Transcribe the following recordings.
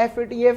FATF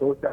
2-4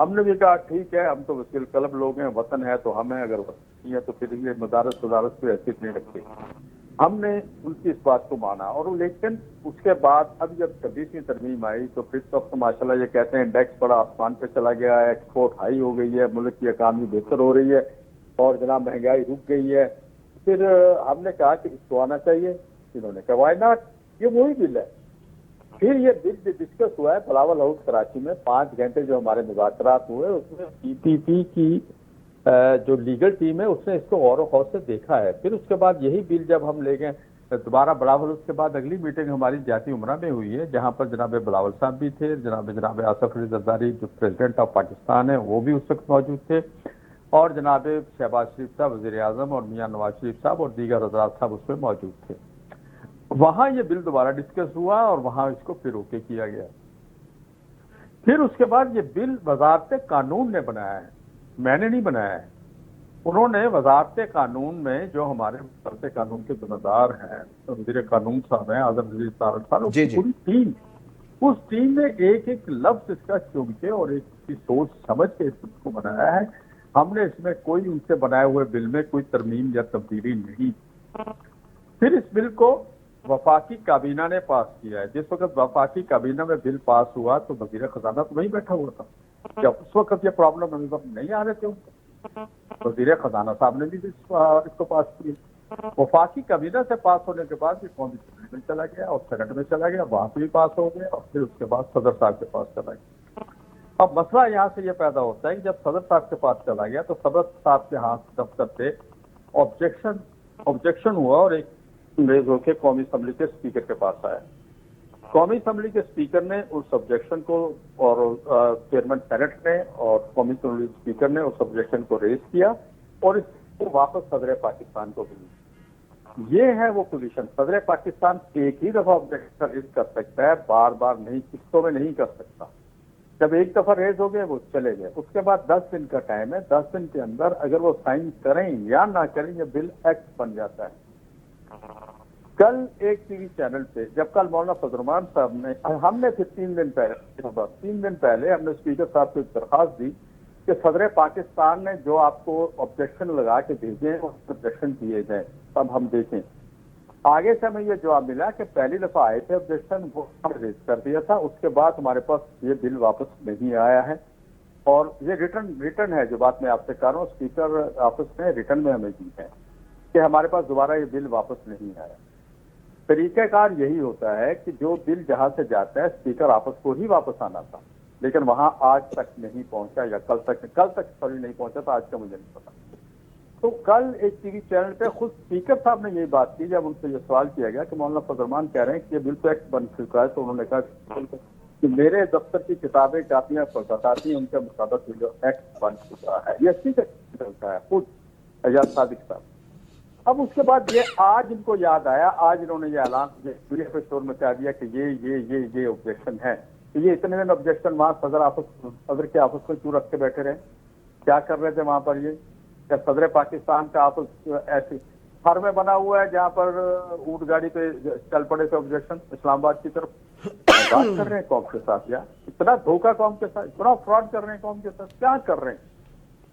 ہم نے بھی کہا ٹھیک ہے، ہم تو وکیل طلب لوگ ہیں، وطن ہے تو ہم ہیں، اگر وطن نہیں ہے تو پھر یہ مدارس پہ حیثیت نہیں رکھتے. ہم نے ان کی اس بات کو مانا. اور لیکن اس کے بعد اب جب 26ویں ترمیم آئی تو پھر تو اب تو ماشاءاللہ یہ کہتے ہیں انڈیکس بڑا آسمان پہ چلا گیا ہے، ایکسپورٹ ہائی ہو گئی ہے، ملک کی اکانومی بہتر ہو رہی ہے اور جناب مہنگائی رک گئی ہے. پھر ہم نے کہا کہ اس کو آنا چاہیے. انہوں نے کہا وائی ناٹ، یہ وہی بل ہے. پھر یہ بل ڈسکس ہوا ہے بلاول ہاؤس کراچی میں. 5 گھنٹے جو ہمارے مذاکرات ہوئے اس میں پی پی پی کی جو لیگل ٹیم ہے اس نے اس کو غور و خوض سے دیکھا ہے. پھر اس کے بعد یہی بل جب ہم لے گئے دوبارہ بلاول، اس کے بعد اگلی میٹنگ ہماری جاتی عمرہ میں ہوئی ہے، جہاں پر جناب بلاول صاحب بھی تھے، جناب آصف علی زرداری جو پریزیڈنٹ آف پاکستان ہے وہ بھی اس وقت موجود تھے، اور جناب شہباز شریف صاحب وزیر اعظم اور میاں نواز شریف صاحب اور دیگر حضرات صاحب اس میں موجود تھے. وہاں یہ بل دوبارہ ڈسکس ہوا اور وہاں اس کو پھر اوکے کیا گیا. پھر اس کے بعد یہ بل وزارت قانون نے بنایا ہے، میں نے نہیں بنایا ہے. انہوں نے وزارت قانون میں جو ہمارے وزارت قانون کے ذمہ دار ہیں، وزیر قانون صاحب ہیں اعظم وزیر طارق صاحب، اس کی پوری ٹیم، اس ٹیم نے ایک ایک لفظ اس کا چن کے اور ایک کی سوچ سمجھ کے اس کو بنایا ہے. ہم نے اس میں کوئی ان سے بنائے ہوئے بل میں کوئی ترمیم یا تبدیلی نہیں. پھر اس بل کو وفاقی کابینہ نے پاس کیا ہے. جس وقت وفاقی کابینہ میں بل پاس ہوا تو وزیر خزانہ تو وہیں بیٹھا ہوا تھا. جب اس وقت یہ پرابلم نہیں آ رہے تھے، وزیر خزانہ صاحب نے بھی اس کو پاس کیا. وفاقی کابینہ سے پاس ہونے کے بعد یہ قومی اسمبلی میں چلا گیا اور سینٹ میں چلا گیا، وہاں پہ بھی پاس ہو گیا اور پھر اس کے بعد صدر صاحب کے پاس چلا گیا. اب مسئلہ یہاں سے یہ پیدا ہوتا ہے کہ جب صدر صاحب کے پاس چلا گیا تو صدر صاحب کے ہاتھ دفتر سے آبجیکشن ہوا اور ایک انگریز ہو کے قومی اسمبلی کے اسپیکر کے پاس آیا. قومی اسمبلی کے اسپیکر نے اس آبجیکشن کو، اور چیئرمین سینٹ نے اور قومی اسمبلی اسپیکر نے اس آبجیکشن کو ریز کیا اور اس کو واپس صدر پاکستان کو ملی. یہ ہے وہ پوزیشن. صدر پاکستان ایک ہی دفعہ آبجیکشن ریز کر سکتا ہے، بار بار نہیں، قسطوں میں نہیں کر سکتا. جب ایک دفعہ ریز ہو گئے وہ چلے گئے. اس کے بعد 10 دن کا ٹائم ہے. 10 دن کے اندر اگر وہ سائن کریں یا نہ کریں یہ بل ایکٹ بن جاتا ہے. کل ایک ٹی وی چینل پہ جب کل مولانا فضل الرحمان صاحب نے، ہم نے پھر 3 دن پہلے ہم نے اسپیکر صاحب کو ایک درخواست دی کہ صدر پاکستان نے جو آپ کو آبجیکشن لگا کے بھیجے ہیں آبجیکشن کیے جائیں، اب ہم دیکھیں. آگے سے ہمیں یہ جواب ملا کہ پہلی دفعہ آئے تھے آبجیکشن، وہ ہم ریز کر دیا تھا. اس کے بعد ہمارے پاس یہ بل واپس نہیں آیا ہے اور یہ ریٹرن ہے. جو بات میں آپ سے کر رہا ہوں اسپیکر آفس نے ریٹرن میں ہمیں دی ہے کہ ہمارے پاس دوبارہ یہ بل واپس نہیں آیا. طریقہ کار یہی ہوتا ہے کہ جو بل جہاں سے جاتا ہے اسپیکر آفس کو ہی واپس آنا تھا، لیکن وہاں آج تک نہیں پہنچا، یا کل تک نہیں پہنچا تھا، آج کا مجھے نہیں پتا. تو کل ایک ٹی وی چینل پہ خود اسپیکر صاحب نے یہی بات کی جب ان سے یہ سوال کیا گیا کہ مولانا فضل الرحمان کہہ رہے ہیں کہ یہ بل تو ایکٹ بن چکا ہے. تو انہوں نے کہا کہ میرے دفتر کی کتابیں کاپیاں بتاتی ہیں ان کے مطابق جو ایکٹ بن چکا ہے. یہ اسپیکر چلتا ہے خود اعجاز صادق صاحب. اب اس کے بعد یہ آج ان کو یاد آیا، آج انہوں نے یہ اعلان میڈیا پہ شور مچا دیا کہ یہ آبجیکشن ہے. کہ یہ اتنے دن آبجیکشن وہاں صدر کے آفس کو کیوں رکھ کے بیٹھے رہے؟ کیا کر رہے تھے وہاں پر؟ یہ کیا صدر پاکستان کا آفس ایسی گھر میں بنا ہوا ہے جہاں پر اونٹ گاڑی پہ چل پڑے تھے آبجیکشن اسلام آباد کی طرف؟ بات کر رہے ہیں قوم کے ساتھ، یا اتنا دھوکہ قوم کے ساتھ، اتنا فراڈ کر رہے ہیں قوم کے ساتھ، کیا کر رہے ہیں؟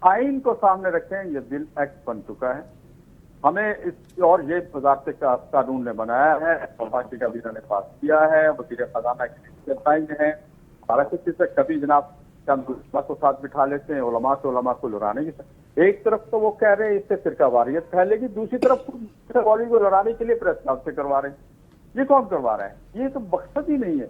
آئین کو سامنے رکھیں، یہ بل ایکٹ بن چکا ہے. ہمیں اس اور یہ وزارت قانون نے بنایا ہے، وفاقی کابینہ نے پاس کیا ہے، وزیر خزانہ کے سائن ہیں. ہمارا کسی سے کبھی جناب چند علماء کو ساتھ بٹھا لیتے ہیں، علماء کو لڑانے کی. ایک طرف تو وہ کہہ رہے ہیں اس سے فرقہ واریت پھیلے گی، دوسری طرف والی کو لڑانے کے لیے پریس کلب سے کروا رہے ہیں. یہ کون کروا رہا ہے؟ یہ تو مقصد ہی نہیں ہے.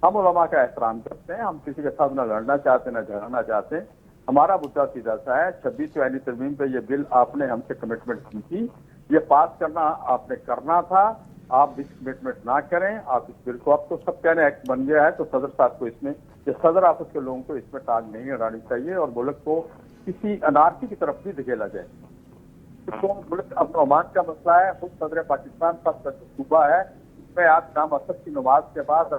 ہم علماء کا احترام کرتے ہیں، ہم کسی کے ساتھ نہ لڑنا چاہتے نہ جھگڑنا چاہتے. ہمارا مدعا سیدھا سا ہے، 26ویں آئینی ترمیم پہ یہ بل آپ نے ہم سے کمٹمنٹ کی تھی، یہ پاس کرنا آپ نے کرنا تھا. آپ بھی کمٹمنٹ نہ کریں. آپ اس بل کو، اب تو سب کہنے ایکٹ بن گیا ہے تو صدر صاحب کو اس میں، یہ صدر آفس کے لوگوں کو اس میں ٹانگ نہیں اڑانی چاہیے اور ملک کو کسی انارکی کی طرف بھی دھکیلا جائے. ملک امن و امان کا مسئلہ ہے. خود صدر پاکستان کا صوبہ ہے، اس میں آپ جامع مسجد کی نماز کے بعد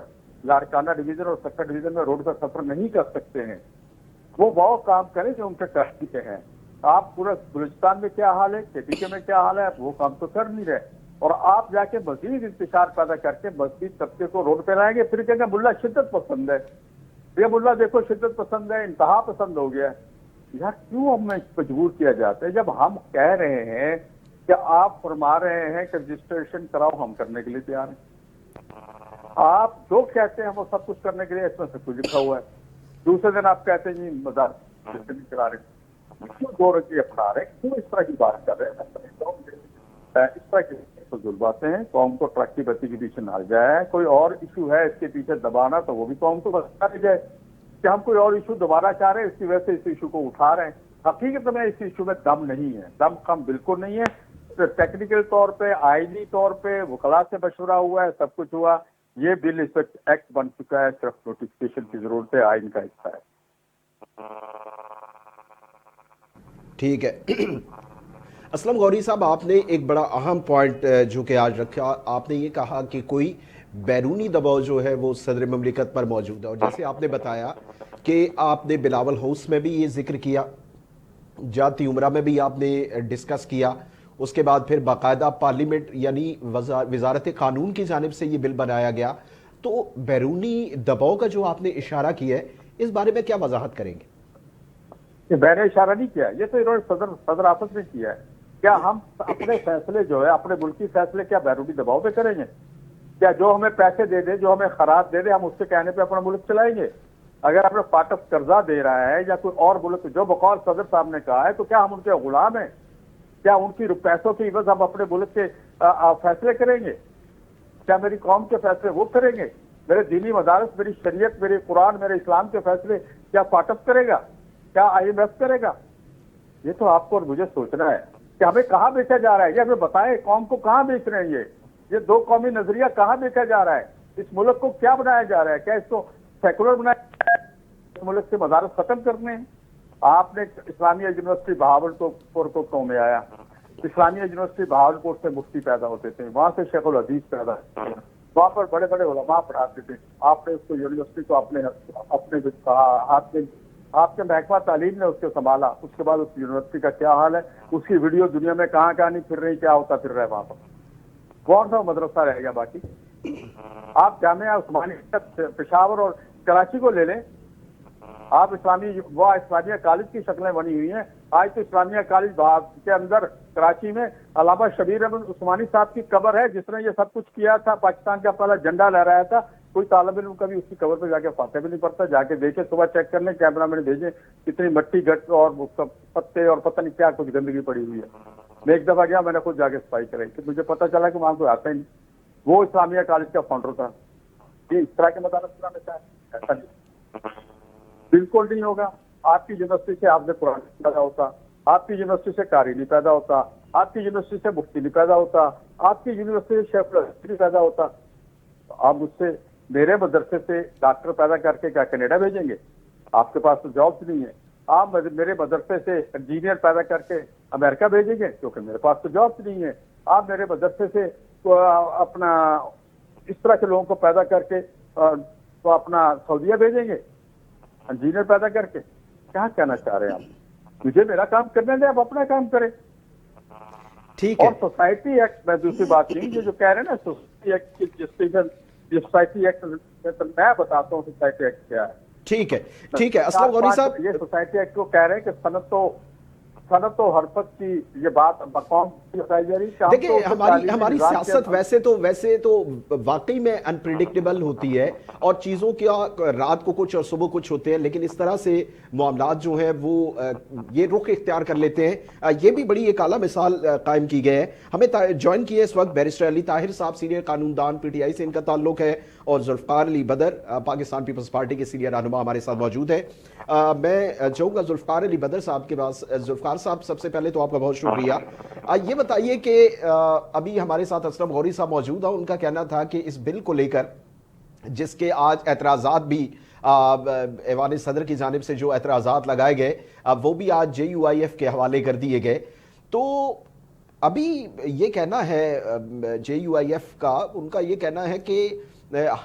لاڑکانہ ڈویژن اور سکر ڈویژن میں روڈ کا سفر نہیں کر سکتے ہیں. وہ کام کریں جو ان کے کرنے کے ہیں. آپ پورے بلوچستان میں کیا حال ہے، KPK میں کیا حال ہے، وہ کام تو کر نہیں رہے. اور آپ جا کے مزید انتشار پیدا کر کے مزید طبقے کو روڈ پہ لائیں گے، پھر کہیں گے ملا شدت پسند ہے. یہ ملا دیکھو شدت پسند ہے، انتہا پسند ہو گیا ہے، یار کیوں ہمیں مجبور کیا جاتا ہے جب ہم کہہ رہے ہیں کہ آپ فرما رہے ہیں کہ رجسٹریشن کراؤ، ہم کرنے کے لیے تیار ہیں، آپ جو کہتے ہیں وہ سب کچھ کرنے کے لیے اس میں سے کچھ لکھا ہوا ہے، دوسرے دن آپ کہتے ہیں جی مدارس رجسٹریشن کرا رہے ہیں، کیوں دو رنگی اپنا رہے ہیں، کیوں اس طرح کی بات کر رہے ہیں، اس طرح کی فضول باتیں ہیں، قوم کو ٹرک کی بتی کے پیچھے نہ جائے، کوئی اور ایشو ہے اس کے پیچھے دبانا تو وہ بھی قوم کو بتا دی جائے کہ ہم کوئی اور ایشو دوبارہ چاہ رہے ہیں، اس کی وجہ سے اس ایشو کو اٹھا رہے ہیں۔ حقیقت میں اس ایشو میں دم نہیں ہے، دم کم بالکل نہیں ہے، ٹیکنیکل طور پہ آئینی طور پہ وکلاء سے مشورہ ہوا ہے، سب کچھ ہوا، یہ بل اس وقت ایکٹ بن چکا ہے، صرف نوٹیفکیشن کی ضرورت ہے، آئین کا حصہ ہے۔ ٹھیک ہے اسلم غوری صاحب، آپ نے ایک بڑا اہم پوائنٹ جو کہ آج رکھا، آپ نے یہ کہا کہ کوئی بیرونی دباؤ جو ہے وہ صدر مملکت پر موجود ہے، اور جیسے آپ نے بتایا کہ آپ نے بلاول ہاؤس میں بھی یہ ذکر کیا، جاتی عمرہ میں بھی آپ نے ڈسکس کیا، اس کے بعد پھر باقاعدہ پارلیمنٹ یعنی وزارت قانون کی جانب سے یہ بل بنایا گیا، تو بیرونی دباؤ کا جو آپ نے اشارہ کیا ہے اس بارے میں کیا وضاحت کریں گے؟ یہ میں نے اشارہ نہیں کیا، یہ تو انہوں نے صدر آفس نے کیا ہے۔ کیا ہم اپنے فیصلے جو ہے، اپنے ملکی فیصلے کیا بیرونی دباؤ پہ کریں گے؟ کیا جو ہمیں پیسے دے دے، جو ہمیں خراج دے دے، ہم اس کے کہنے پہ اپنا ملک چلائیں گے؟ اگر اپنے پارٹس قرضہ دے رہا ہے یا کوئی اور ملک جو بقول صدر صاحب نے کہا ہے، تو کیا ہم ان کے غلام ہیں؟ کیا ان کی پیسوں کی عوض ہم اپنے ملک کے فیصلے کریں گے؟ کیا میری قوم کے فیصلے وہ کریں گے؟ میرے دینی مدارس، میری شریعت، میرے قرآن، میرے اسلام کے فیصلے کیا پارٹس کرے گا؟ کیا IMF کرے گا؟ یہ تو آپ کو اور مجھے سوچنا ہے کہ ہمیں کہاں بیچا جا رہا ہے، یہ ہمیں بتائیں، قوم کو کہاں بیچ رہے ہیں، یہ دو قومی نظریہ کہاں بیچا جا رہا ہے؟ اس ملک کو کیا بنایا جا رہا ہے؟ کیا اس کو سیکولر بنایا جا رہا ہے؟ اس ملک سے مدارس ختم کرنے ہیں؟ آپ نے اسلامیہ یونیورسٹی بہاولپور کو کیوں میں آیا؟ اسلامیہ یونیورسٹی بہاولپور سے مفتی پیدا ہوتے تھے، وہاں سے شیخ الحدیث پیدا ہوتے تھے، وہاں پر بڑے بڑے علماء پڑھاتے تھے، آپ نے اس کو یونیورسٹی کو آپ کے محکمہ تعلیم نے اس کو سنبھالا، اس کے بعد اس یونیورسٹی کا کیا حال ہے، اس کی ویڈیو دنیا میں کہاں کہاں نہیں پھر رہی، کیا ہوتا پھر رہا ہے وہاں پر، کون سا مدرسہ رہ گیا باقی؟ آپ جامعہ عثمانیہ پشاور اور کراچی کو لے لیں، آپ اسلامیہ کالج کی شکلیں بنی ہوئی ہیں، آج تو اسلامیہ کالج کے اندر کراچی میں علامہ شبیر احمد عثمانی صاحب کی قبر ہے، جس نے یہ سب کچھ کیا تھا، پاکستان کا پہلا جھنڈا لہرایا تھا، کوئی طالب علم کبھی اس کی قبر پہ جا کے فاتحہ بھی نہیں پڑھتا، جا کے دیکھے، صبح چیک کرنے، کیمرہ مین بھیجے، کتنی مٹی گٹ اور پتے اور پتہ نہیں کیا کچھ گندگی پڑی ہوئی ہے۔ میں ایک دفعہ گیا، میں نے خود جا کے صفائی کرائی، کہ مجھے پتہ چلا کہ وہاں کوئی آتا ہی نہیں، وہ اسلامیہ کالج کا فاؤنڈر تھا۔ یہ اس طرح کے مدارس چلانا چاہے؟ ایسا نہیں، بالکل نہیں ہوگا۔ آپ کی یونیورسٹی سے آپ نے قرآن پیدا ہوتا، آپ کی یونیورسٹی سے قاری نہیں پیدا ہوتا، آپ کی یونیورسٹی سے مفتی نہیں پیدا ہوتا، آپ کی یونیورسٹی سے شیخ الحدیث نہیں پیدا ہوتا، آپ مجھ سے میرے مدرسے سے ڈاکٹر پیدا کر کے کیا کینیڈا بھیجیں گے؟ آپ کے پاس تو جابس نہیں ہے۔ آپ میرے مدرسے سے انجینئر پیدا کر کے امریکہ بھیجیں گے؟ کیونکہ میرے پاس تو جابس نہیں ہے۔ آپ میرے مدرسے سے اپنا اس طرح کے لوگوں کو پیدا کر کے تو اپنا سعودیہ بھیجیں گے انجینئر پیدا کر کے؟ کیا کہنا چاہ رہے ہیں آپ؟ مجھے میرا کام کرنے دیں، آپ اپنا کام کریں۔ ٹھیک ہے، اور سوسائٹی ایکٹ میں دوسری بات نہیں، جو کہہ رہے ہیں نا سوسائٹی ایکٹ کی جسٹیشن، یہ سوسائٹی ایکٹ میں بتاتا ہوں سوسائٹی ایکٹ کیا ہے۔ ٹھیک ہے، ٹھیک ہے اسلم غوری صاحب، یہ سوسائٹی ایکٹ کو کہہ رہے ہیں کہ صنعت و حرفت کی یہ بات بقوم کی بتائی جا رہی ہے۔ دیکھیں ہماری سیاست ویسے تو واقعی میں انپریڈکٹیبل ہوتی ہے، اور چیزوں کا رات کو کچھ اور صبح کچھ ہوتے ہیں، لیکن اس طرح سے معاملات جو ہیں وہ یہ رخ اختیار کر لیتے ہیں۔ یہ بھی بڑی ایک اعلیٰ مثال قائم کی گئی ہے۔ ہمیں جوائن کیے اس وقت بیرسٹر علی طاہر صاحب، سینئر قانون دان، PTI سے ان کا تعلق ہے، اور ذوالفقار علی بدر پاکستان پیپلز پارٹی کے سینئر رہنما ہمارے ساتھ موجود ہے۔ میں چاہوں گا ذوالفقار علی بدر صاحب کے پاس۔ ذوالفقار صاحب، سب سے پہلے تو آپ کا بہت شکریہ۔ یہ بتائیے کہ ابھی ہمارے ساتھ اسلم غوری صاحب موجود ہیں، ان کا کہنا تھا کہ اس بل کو لے کر جس کے آج اعتراضات بھی ایوان صدر کی جانب سے جو اعتراضات لگائے گئے وہ بھی آج JUIF کے حوالے کر دیے گئے، تو ابھی یہ کہنا ہے JUIF کا، ان کا یہ کہنا ہے کہ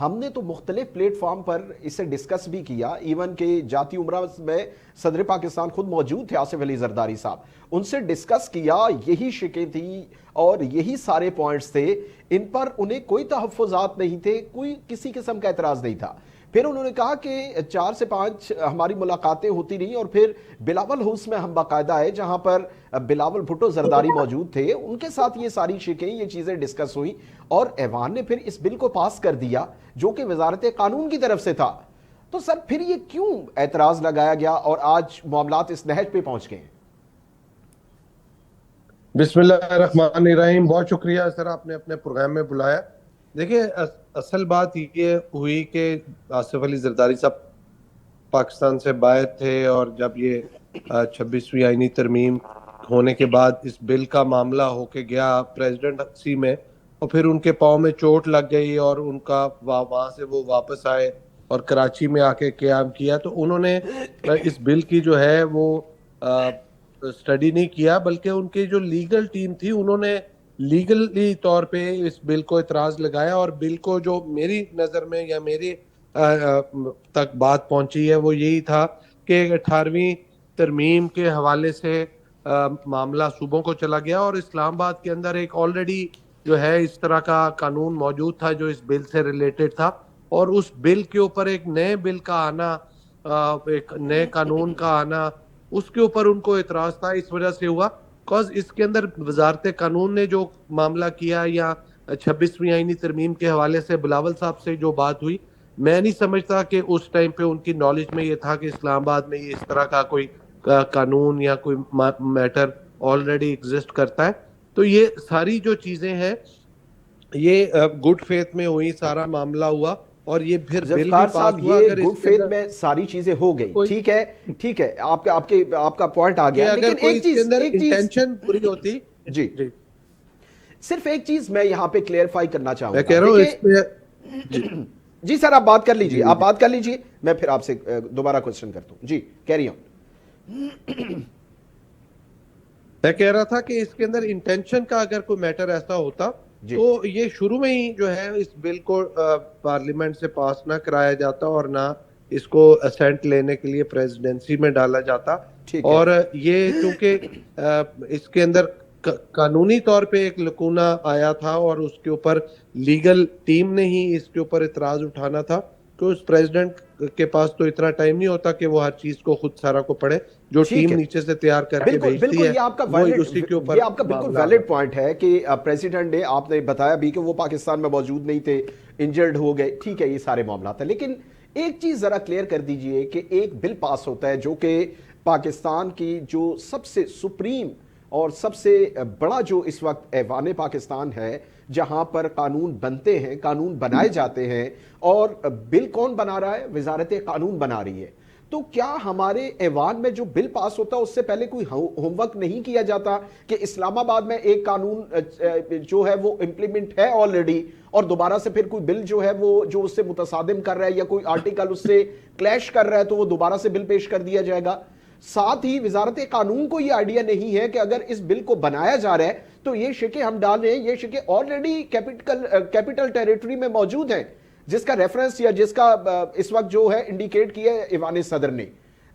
ہم نے تو مختلف پلیٹ فارم پر اسے ڈسکس بھی کیا، ایون کہ جاتی عمرہ میں صدر پاکستان خود موجود تھے آصف علی زرداری صاحب، ان سے ڈسکس کیا، یہی شکیں تھی اور یہی سارے پوائنٹس تھے، ان پر انہیں کوئی تحفظات نہیں تھے، کوئی کسی قسم کا اعتراض نہیں تھا۔ پھر انہوں نے کہا کہ 4 سے 5 ہماری ملاقاتیں ہوتی رہیں اور پھر بلاول ہاؤس میں ہم باقاعدہ آئے جہاں پر بلاول بھٹو زرداری موجود تھے، ان کے ساتھ یہ ساری شکیں یہ چیزیں ڈسکس ہوئی اور ایوان نے پھر اس بل کو پاس کر دیا جو کہ وزارت قانون کی طرف سے تھا. تو سر پھر یہ کیوں اعتراض لگایا گیا اور آج معاملات اس نہج پہ پہنچ گئے ہیں؟ بسم اللہ الرحمن الرحیم. بہت شکریہ سر آپ نے اپنے پروگرام میں بلایا. دیکھیں اصل بات یہ ہوئی کہ آصف علی زرداری صاحب پاکستان سے باہر تھے اور جب یہ 26ویں آئینی ترمیم ہونے کے بعد اس بل کا معاملہ ہو کے گیا پریزیڈنسی میں اور پھر ان کے پاؤں میں چوٹ لگ گئی اور ان کا وہاں سے وہ واپس آئے اور کراچی میں آ کے قیام کیا تو انہوں نے اس بل کی جو ہے وہ اسٹڈی نہیں کیا بلکہ ان کی جو لیگل ٹیم تھی انہوں نے لیگلی طور پہ اس بل کو اعتراض لگایا اور بل کو جو میری نظر میں یا میری تک بات پہنچی ہے وہ یہی تھا کہ 18ویں ترمیم کے حوالے سے معاملہ صوبوں کو چلا گیا اور اسلام آباد کے اندر ایک آلریڈی جو ہے اس طرح کا قانون موجود تھا جو اس بل سے ریلیٹڈ تھا اور اس بل کے اوپر ایک نئے بل کا آنا ایک نئے قانون کا آنا اس کے اوپر ان کو اعتراض تھا. اس وجہ سے ہوا کاز اس کے اندر وزارت قانون نے جو معاملہ کیا یا 26ویں آئینی ترمیم کے حوالے سے بلاول صاحب سے جو بات ہوئی میں نہیں سمجھتا کہ اس ٹائم پہ ان کی نالج میں یہ تھا کہ اسلام آباد میں یہ اس طرح کا کوئی قانون یا کوئی میٹر آلریڈی ایگزسٹ کرتا ہے. تو یہ ساری جو چیزیں ہیں یہ گڈ فیتھ میں ہوئی, سارا معاملہ ہوا اور یہ پھر بل بھی پاس ہوا. یہ گڈ فیتھ میں ساری چیزیں ہو گئی, ٹھیک ہے آپ کا پوائنٹ آ گیا, لیکن ایک چیز انٹینشن پوری ہوتی. جی صرف ایک چیز میں یہاں پہ کلیئرفائی کرنا چاہوں میں کہہ رہا ہوں اس پہ جی سر آپ بات کر لیجئے, میں پھر آپ سے دوبارہ کوسچن کرتا ہوں. جی کیری آن. میں کہہ رہا تھا کہ اس کے اندر انٹینشن کا اگر کوئی میٹر ایسا ہوتا تو یہ شروع میں ہی جو ہے اس بل کو پارلیمنٹ سے پاس نہ کرایا جاتا اور نہ اس کو اسینٹ لینے کے لیے پریزیڈنسی میں ڈالا جاتا. اور یہ چونکہ اس کے اندر قانونی طور پہ ایک لکونہ آیا تھا اور اس کے اوپر لیگل ٹیم نے ہی اس کے اوپر اعتراض اٹھانا تھا تو اس پریزیڈنٹ کے پاس تو اتنا ٹائم نہیں ہوتا کہ وہ ہر چیز کو خود سارا کو پڑھے, جو ٹیم نیچے سے تیار کر کے بھیجتی ہے. یہ آپ کا بالکل ویلڈ پوائنٹ ہے کہ پریزیڈنٹ نے آپ نے بتایا بھی کہ وہ پاکستان میں موجود نہیں تھے, انجرڈ ہو گئے, ٹھیک ہے یہ سارے معاملات ہیں, لیکن ایک چیز ذرا کلیئر کر دیجئے کہ ایک بل پاس ہوتا ہے جو کہ پاکستان کی جو سب سے سپریم اور سب سے بڑا جو اس وقت ایوان پاکستان ہے جہاں پر قانون بنتے ہیں, قانون بنائے جاتے ہیں, اور بل کون بنا رہا ہے؟ وزارت قانون بنا رہی ہے. تو کیا ہمارے ایوان میں جو بل پاس ہوتا ہے اس سے پہلے کوئی ہوم ورک نہیں کیا جاتا کہ اسلام آباد میں ایک قانون جو ہے وہ امپلیمنٹ ہے آلریڈی اور دوبارہ سے پھر کوئی بل جو ہے وہ جو اس سے متصادم کر رہا ہے یا کوئی آرٹیکل اس سے کلیش کر رہا ہے تو وہ دوبارہ سے بل پیش کر دیا جائے گا. ساتھ ہی وزارت قانون کو یہ آئیڈیا نہیں ہے کہ اگر اس بل کو بنایا جا رہا ہے تو یہ شکیں ہم ڈال رہے ہیں, یہ شکیں آلریڈی کیپٹل ٹیریٹری میں موجود ہیں جس کا ریفرنس یا جس کا اس وقت جو ہے انڈیکیٹ کیا ہے ایوان صدر نے.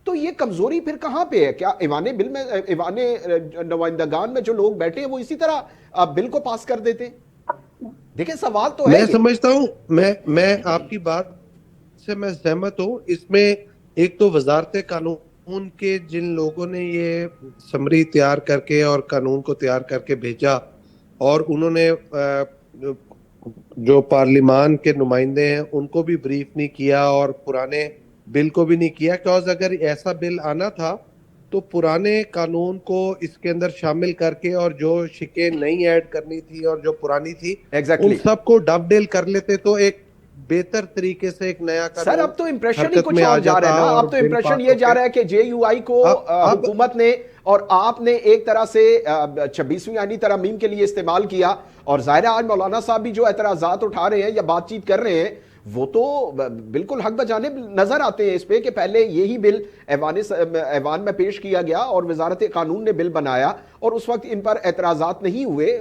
تو یہ کمزوری پھر کہاں پہ ہے؟ کیا ایوان بل میں ایوان نمائندگان میں جو لوگ بیٹھے ہیں وہ اسی طرح بل کو پاس کر دیتے؟ دیکھیں سوال تو ہے. میں سمجھتا ہوں میں آپ کی بات سے میں سہمت ہوں. اس میں ایک تو وزارت قانون کے جن لوگوں نے یہ سمری تیار کر کے اور قانون کو تیار کر کے بھیجا اور انہوں نے جو پارلیمان کے نمائندے ہیں ان کو بھی بریف نہیں کیا اور پرانے بل کو بھی نہیں کیا, کیونکہ اگر ایسا بل آنا تھا تو پرانے قانون کو اس کے اندر شامل کر کے اور جو شکیں نہیں ایڈ کرنی تھی اور جو پرانی تھی ان سب کو ڈب ڈیل کر لیتے تو ایک بہتر طریقے سے ایک نیا قانون. سر اب تو امپریشن ہی کچھ اور جا رہا ہے نا, اب تو امپریشن یہ جا رہا ہے کہ جے یو آئی کو حکومت نے اور آپ نے ایک طرح سے 26ویں آئینی ترمیم کے لیے استعمال کیا, اور ظاہر ہے آج مولانا صاحب بھی جو اعتراضات اٹھا رہے ہیں یا بات چیت کر رہے ہیں وہ تو بالکل حق بجانب نظر آتے ہیں اس پہ کہ پہلے یہی بل ایوان میں پیش کیا گیا اور وزارت قانون نے بل بنایا اور اس وقت ان پر اعتراضات نہیں ہوئے.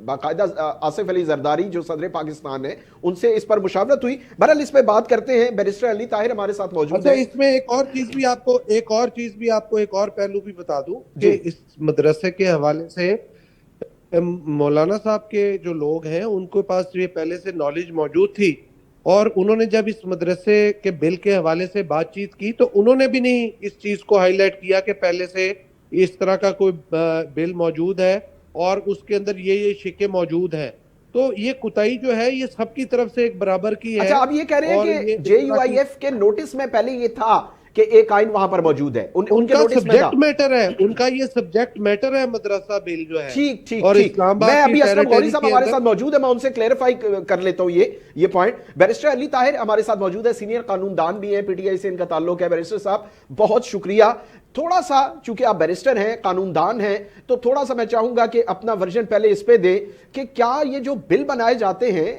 باقاعدہ آصف علی زرداری جو صدر پاکستان ہے ان سے اس پر مشاورت ہوئی. بہرحال اس پہ بات کرتے ہیں. بیرسٹر علی طاہر ہمارے ساتھ موجود ہیں. اس میں ایک اور چیز بھی آپ کو ایک اور پہلو بھی بتا دوں کہ اس مدرسے کے حوالے سے مولانا صاحب کے جو لوگ ہیں ان کے پاس یہ پہلے سے نالج موجود تھی اور انہوں نے جب اس مدرسے کے بل کے حوالے سے بات چیت کی تو انہوں نے بھی نہیں اس چیز کو ہائی لائٹ کیا کہ پہلے سے اس طرح کا کوئی بل موجود ہے اور اس کے اندر یہ شکے موجود ہیں. تو یہ کوتاہی جو ہے یہ سب کی طرف سے ایک برابر کی ہے. اچھا آپ یہ کہہ رہے ہیں کہ جے یو آئی ایف کے نوٹس میں پہلے یہ تھا کہ ایک آئین وہاں پر موجود ہے, ان کے نوٹس میں تھا. سبجیکٹ میٹر ہے, ان کا یہ سبجیکٹ میٹر ہے مدرسہ بل جو ہے. ٹھیک ٹھیک اور ٹھیک, اسلام میں آباد ابھی کی اسلم غوری ٹیریٹری صاحب کے ہمارے اندر ساتھ موجود ہے, میں ان سے کلیریفائی کر لیتا ہوں یہ پوائنٹ. بیرسٹر علی طاہر ہمارے ساتھ موجود ہے, سینئر قانون دان بھی ہیں, پی ٹی آئی سے ان کا تعلق ہے. بیرسٹر صاحب بہت شکریہ. تھوڑا سا چونکہ آپ بیرسٹر ہیں, قانون دان ہیں, تو تھوڑا سا میں چاہوں گا کہ اپنا ورژن پہلے اس پہ دیں کہ کیا یہ جو بل بنائے جاتے ہیں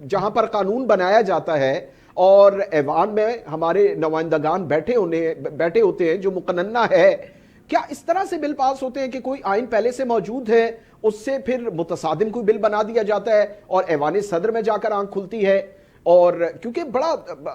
جہاں پر قانون بنایا جاتا ہے اور ایوان میں ہمارے نمائندگان بیٹھے ہوتے ہیں جو مقننہ ہے, کیا اس طرح سے بل پاس ہوتے ہیں کہ کوئی آئین پہلے سے موجود ہے اس سے پھر متصادم کوئی بل بنا دیا جاتا ہے اور ایوان صدر میں جا کر آنکھ کھلتی ہے؟ اور کیونکہ بڑا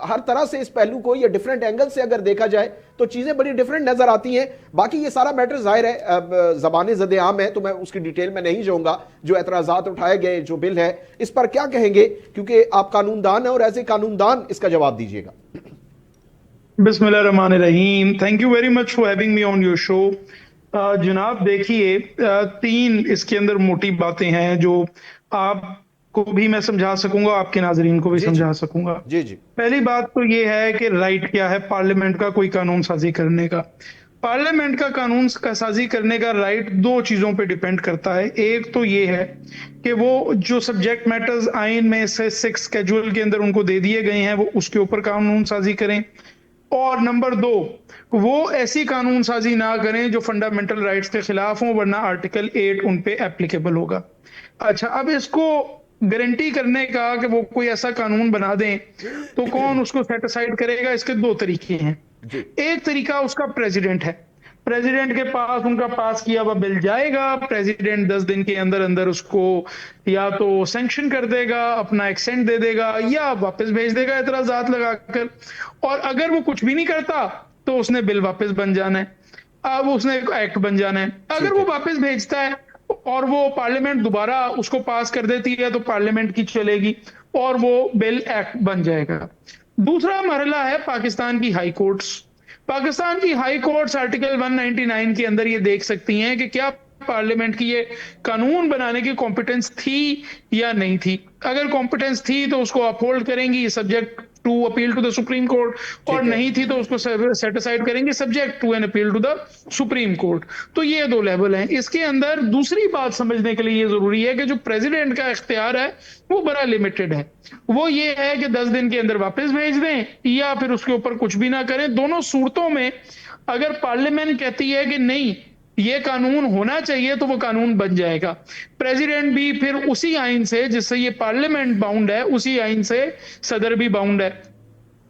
ہر طرح سے اس پہلو کو یا ڈیفرنٹ اینگل سے اگر دیکھا جائے تو چیزیں بڑی ڈیفرنٹ نظر آتی ہیں. باقی یہ سارا میٹر ظاہر ہے زبان زد عام ہے تو میں اس کی ڈیٹیل میں نہیں جاؤں گا. جو اعتراضات اٹھائے گئے, جو بل ہے, اس پر کیا کہیں گے, کیونکہ آپ قانون دان ہیں اور ایسے قانون دان اس کا جواب دیجیے گا. بسم اللہ الرحمن الرحیم. Thank you very much for having me on your show. جناب دیکھیے, 3 اس کے اندر موٹی باتیں ہیں جو آپ کو بھی میں سمجھا سکوں گا, آپ کے ناظرین کو بھی سمجھا سکوں گا. جی پہلی بات تو یہ ہے کہ رائٹ کیا ہے پارلیمنٹ کا کوئی قانون سازی کرنے کا. پارلیمنٹ کا قانون سازی کرنے کا رائٹ 2 چیزوں پہ ڈیپینڈ کرتا ہے. ایک تو یہ ہے کہ وہ جو سبجیکٹ میٹرز آئین میں سے 6 اسکیجول کے اندر ان کو دے دیے گئے ہیں وہ اس کے اوپر قانون سازی کریں, اور نمبر 2 وہ ایسی قانون سازی نہ کریں جو فنڈامنٹل رائٹس کے خلاف ہوں, ورنہ آرٹیکل 8 ان پہ ایپلیکیبل ہوگا. اچھا, اب اس کو گارنٹی کرنے کا کہ وہ کوئی ایسا قانون بنا دیں تو کون اس کو سیٹ اسائیڈ کرے گا؟ اس کے 2 طریقے ہیں. ایک طریقہ اس کا پریزیڈنٹ ہے, پریزیڈنٹ کے پاس ان کا پاس کیا ہوا بل جائے گا, پریزیڈنٹ 10 دن کے اندر اندر اس کو یا تو سینکشن کر دے گا, اپنا ایکسینٹ دے دے گا, یا واپس بھیج دے گا اعتراضات لگا کر. اور اگر وہ کچھ بھی نہیں کرتا تو اس نے بل واپس بن جانا ہے, اب اس نے ایکٹ بن جانا ہے. اگر وہ واپس بھیجتا ہے اور وہ پارلیمنٹ دوبارہ اس کو پاس کر دیتی ہے تو پارلیمنٹ کی چلے گی اور وہ بل ایکٹ بن جائے گا. دوسرا مرحلہ ہے پاکستان کی ہائی کورٹس. پاکستان کی ہائی کورٹس آرٹیکل 199 کے اندر یہ دیکھ سکتی ہیں کہ کیا پارلیمنٹ کی یہ قانون بنانے کی کمپیٹنس تھی یا نہیں تھی. اگر کمپیٹنس تھی تو اس کو اپہولڈ کریں گی subject to appeal to the supreme court, اور نہیں تھی تو اس کو سیٹ اسائیڈ کریں گے subject to an appeal to the supreme court. تو یہ 2 لیول ہیں. اس کے اندر دوسری بات سمجھنے کے لیے یہ ضروری ہے کہ جو پریزیڈنٹ کا اختیار ہے وہ بڑا لمیٹڈ ہے. وہ یہ ہے کہ 10 دن کے اندر واپس بھیج دیں یا پھر اس کے اوپر کچھ بھی نہ کریں. دونوں صورتوں میں اگر پارلیمنٹ کہتی ہے کہ نہیں یہ قانون ہونا چاہیے تو وہ قانون بن جائے گا. پریزیڈنٹ بھی پھر اسی آئین سے جس سے یہ پارلیمنٹ باؤنڈ ہے اسی آئین سے صدر بھی باؤنڈ ہے.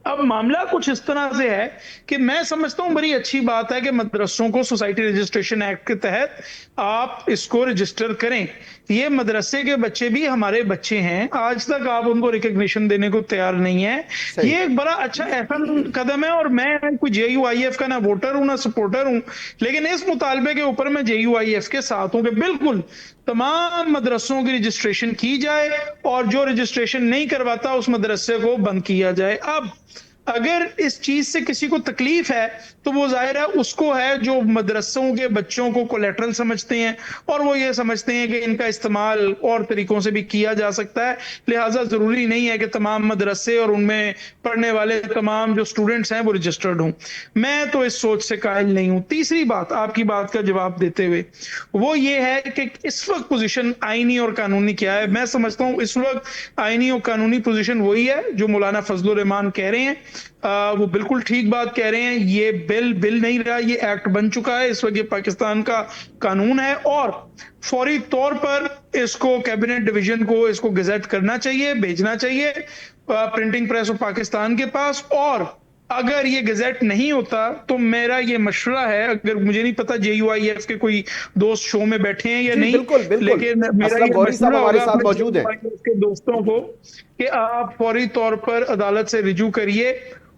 اب معاملہ کچھ اس طرح سے ہے کہ میں سمجھتا ہوں بڑی اچھی بات ہے کہ مدرسوں کو سوسائٹی رجسٹریشن ایکٹ کے تحت آپ اس کو رجسٹر کریں. یہ مدرسے کے بچے بھی ہمارے بچے ہیں, آج تک آپ ان کو ریکگنیشن دینے کو تیار نہیں ہیں. یہ ایک بڑا اچھا اہم قدم ہے, اور میں کوئی جے یو آئی ایف کا نہ ووٹر ہوں نہ سپورٹر ہوں, لیکن اس مطالبے کے اوپر میں جے یو آئی ایف کے ساتھ ہوں کہ بالکل تمام مدرسوں کی رجسٹریشن کی جائے اور جو رجسٹریشن نہیں کرواتا اس مدرسے کو بند کیا جائے. اب اگر اس چیز سے کسی کو تکلیف ہے تو وہ ظاہر ہے اس کو ہے جو مدرسوں کے بچوں کو کولیٹرل سمجھتے ہیں اور وہ یہ سمجھتے ہیں کہ ان کا استعمال اور طریقوں سے بھی کیا جا سکتا ہے, لہٰذا ضروری نہیں ہے کہ تمام مدرسے اور ان میں پڑھنے والے تمام جو سٹوڈنٹس ہیں وہ رجسٹرڈ ہوں. میں تو اس سوچ سے قائل نہیں ہوں. تیسری بات آپ کی بات کا جواب دیتے ہوئے وہ یہ ہے کہ اس وقت پوزیشن آئینی اور قانونی کیا ہے. میں سمجھتا ہوں اس وقت آئینی اور قانونی پوزیشن وہی ہے جو مولانا فضل الرحمان کہہ رہے ہیں, وہ بالکل ٹھیک بات کہہ رہے ہیں. یہ بل نہیں رہا, یہ ایکٹ بن چکا ہے. اس وقت یہ پاکستان کا قانون ہے اور فوری طور پر اس کو کیبنٹ ڈویژن کو اس کو گزٹ کرنا چاہیے, بھیجنا چاہیے پرنٹنگ پریس آف پاکستان کے پاس. اور اگر یہ گزٹ نہیں ہوتا تو میرا یہ مشورہ ہے, اگر مجھے نہیں پتا جے یو آئی ایف کے کوئی دوست شو میں بیٹھے ہیں یا نہیں, لیکن میرا یہ مشورہ ہوگا اپنے دوستوں کو کہ آپ فوری طور پر عدالت سے رجوع کریے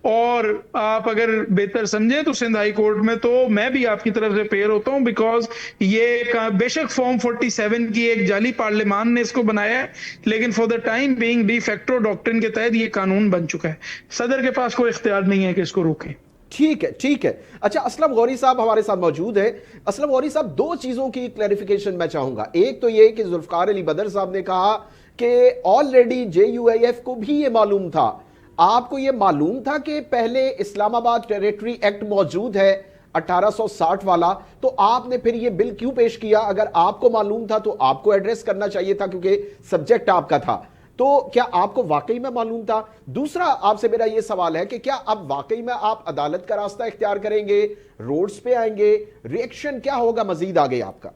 اور آپ اگر بہتر سمجھیں تو سندھ ہائی کورٹ میں تو میں بھی آپ کی طرف سے پیئر ہوتا ہوں، بیکاز یہ بے شک فارم 47 کی ایک جعلی پارلیمان نے اس کو بنایا ہے، لیکن for the time being de facto ڈاکٹرن کے تحت یہ قانون بن چکا ہے، صدر کے پاس کوئی اختیار نہیں ہے کہ اس کو روکیں۔ ٹھیک ہے ٹھیک ہے۔ اچھا اسلم غوری صاحب ہمارے ساتھ موجود ہیں۔ اسلم غوری صاحب، دو چیزوں کی کلیریفیکیشن میں چاہوں گا۔ ایک تو یہ کہ ذوالفقار علی بدر صاحب نے کہا کہ آلریڈی JUIF کو بھی یہ معلوم تھا۔ آپ کو یہ معلوم تھا کہ پہلے اسلام آباد ٹیریٹری ایکٹ موجود ہے 1860 والا، تو آپ نے پھر یہ بل کیوں پیش کیا؟ اگر آپ کو معلوم تھا تو آپ کو ایڈریس کرنا چاہیے تھا کیونکہ سبجیکٹ آپ کا تھا، تو کیا آپ کو واقعی میں معلوم تھا؟ دوسرا آپ سے میرا یہ سوال ہے کہ کیا اب واقعی میں آپ عدالت کا راستہ اختیار کریں گے، روڈز پہ آئیں گے، ریئیکشن کیا ہوگا مزید آگے آپ کا؟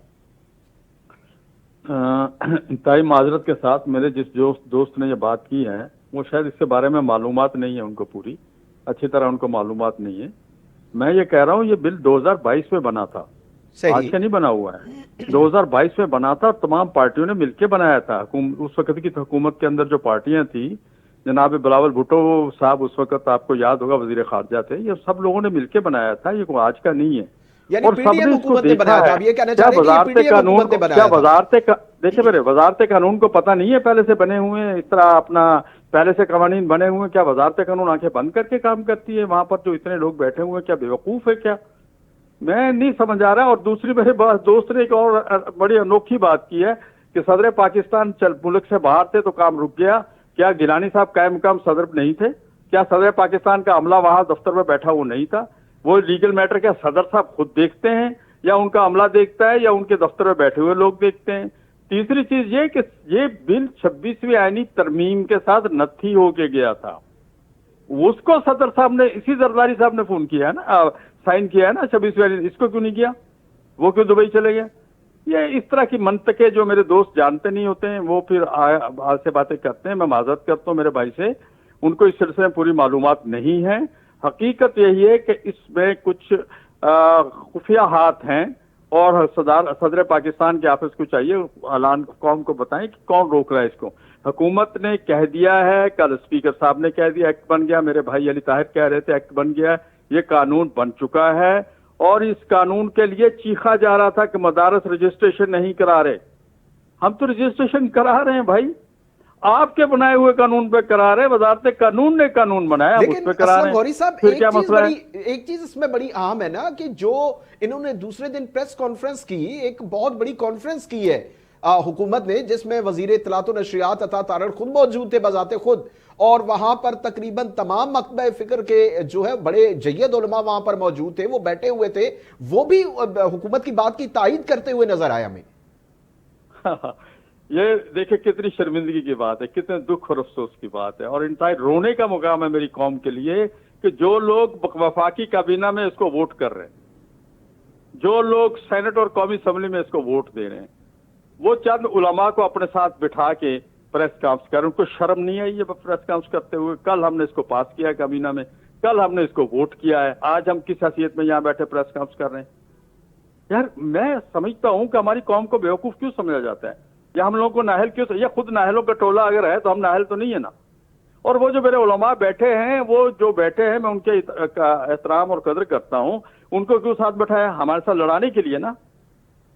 انتہائی معذرت کے ساتھ میرے جس دوست نے یہ بات کی ہے وہ شاید اس کے بارے میں معلومات نہیں ہے ان کو، پوری اچھی طرح ان کو معلومات نہیں ہے۔ میں یہ کہہ رہا ہوں یہ بل 2022 میں بنا تھا، آج سے نہیں بنا ہوا ہے، 2022 میں بنا تھا، تمام پارٹیوں نے مل کے بنایا تھا۔ اس وقت کی حکومت کے اندر جو پارٹیاں تھیں، جناب بلاول بھٹو صاحب اس وقت آپ کو یاد ہوگا وزیر خارجہ تھے، یہ سب لوگوں نے مل کے بنایا تھا، یہ کوئی آج کا نہیں ہے۔ یعنی اور پی سب ڈی نے ایم اس کو حکومت نے دیکھا بنایا تھا، ہے۔ اب یہ کہنا کیا چاہ رہے ہیں کہ یہ پی ڈی ایم حکومت نے بنایا تھا؟ دیکھیں میرے وزارت قانون کو پتہ نہیں ہے پہلے سے بنے ہوئے ہیں، اس طرح اپنا پہلے سے قوانین بنے ہوئے ہیں؟ کیا وزارت قانون آنکھیں بند کر کے کام کرتی ہے؟ وہاں پر جو اتنے لوگ بیٹھے ہوئے ہیں کیا بیوقوف ہے کیا؟ میں نہیں سمجھ آ رہا۔ اور دوسری میرے دوست نے ایک اور بڑی انوکھی بات کی ہے کہ صدر پاکستان ملک سے باہر تھے تو کام رک گیا۔ کیا گیلانی صاحب قائم مقام صدر نہیں تھے؟ کیا صدر پاکستان کا عملہ وہاں دفتر میں بیٹھا وہ نہیں تھا؟ وہ لیگل میٹر کیا صدر صاحب خود دیکھتے ہیں یا ان کا عملہ دیکھتا ہے یا ان کے دفتر میں بیٹھے ہوئے لوگ دیکھتے ہیں؟ تیسری چیز یہ کہ یہ بل 26ویں آئینی ترمیم کے ساتھ نتھی ہو کے گیا تھا، اس کو صدر صاحب نے، اسی زرداری صاحب نے فون کیا ہے نا، سائن کیا ہے نا 26ویں آئینی، اس کو کیوں نہیں کیا؟ وہ کیوں دبئی چلے گیا؟ یہ اس طرح کی منطقیں جو میرے دوست جانتے نہیں ہوتے ہیں وہ پھر آج سے باتیں کرتے ہیں۔ میں معذرت کرتا ہوں میرے بھائی سے، ان کو اس سلسلے میں پوری معلومات نہیں ہے۔ حقیقت یہی ہے کہ اس میں کچھ خفیہ ہاتھ ہیں اور صدر پاکستان کے آفس کو چاہیے اعلان قوم کو بتائیں کہ کون روک رہا ہے اس کو۔ حکومت نے کہہ دیا ہے، کل اسپیکر صاحب نے کہہ دیا ایکٹ بن گیا، میرے بھائی علی طاہر کہہ رہے تھے ایکٹ بن گیا، یہ قانون بن چکا ہے، اور اس قانون کے لیے چیخا جا رہا تھا کہ مدارس رجسٹریشن نہیں کرا رہے۔ ہم تو رجسٹریشن کرا رہے ہیں بھائی، آپ کے بنائے ہوئے قانون پہ کرا رہے، وزارت قانون نے قانون بنایا، اس پہ کرا رہے ہیں۔ اسلم غوری صاحب پھر کیا مسئلہ ہے؟ ایک چیز اس میں بڑی اہم ہے نا کہ جو انہوں نے دوسرے دن پریس کانفرنس کی، ایک بہت بڑی کانفرنس کی ہے حکومت نے، جس میں وزیر اطلاعات و نشریات عطا طارر خود موجود تھے بذات خود، اور وہاں پر تقریباً تمام مکتبہ فکر کے جو ہے بڑے جید علماء وہاں پر موجود تھے، وہ بیٹھے ہوئے تھے، وہ بھی حکومت کی بات کی تائید کرتے ہوئے نظر آیا ہمیں۔ یہ دیکھیں کتنی شرمندگی کی بات ہے، کتنے دکھ اور افسوس کی بات ہے، اور انتہائی رونے کا مقام ہے میری قوم کے لیے کہ جو لوگ وفاقی کابینہ میں اس کو ووٹ کر رہے ہیں، جو لوگ سینٹ اور قومی اسمبلی میں اس کو ووٹ دے رہے ہیں، وہ چند علماء کو اپنے ساتھ بٹھا کے پریس کانفرنس کر رہے ہیں، ان کو شرم نہیں آئی یہ پریس کانفرنس کرتے ہوئے؟ کل ہم نے اس کو پاس کیا ہے کابینہ میں، کل ہم نے اس کو ووٹ کیا ہے، آج ہم کس حیثیت میں یہاں بیٹھے پریس کانفرنس کر رہے ہیں؟ یار میں سمجھتا ہوں کہ ہماری قوم کو بیوقوف کیوں سمجھا جاتا ہے، یا ہم لوگوں کو نااہل کیوں؟ یا خود نااہلوں کا ٹولہ اگر ہے تو ہم نااہل تو نہیں ہے نا؟ اور وہ جو میرے علماء بیٹھے ہیں، وہ جو بیٹھے ہیں، میں ان کے احترام اور قدر کرتا ہوں، ان کو کیوں ساتھ بٹھایا؟ ہمارے ساتھ لڑانے کے لیے نا،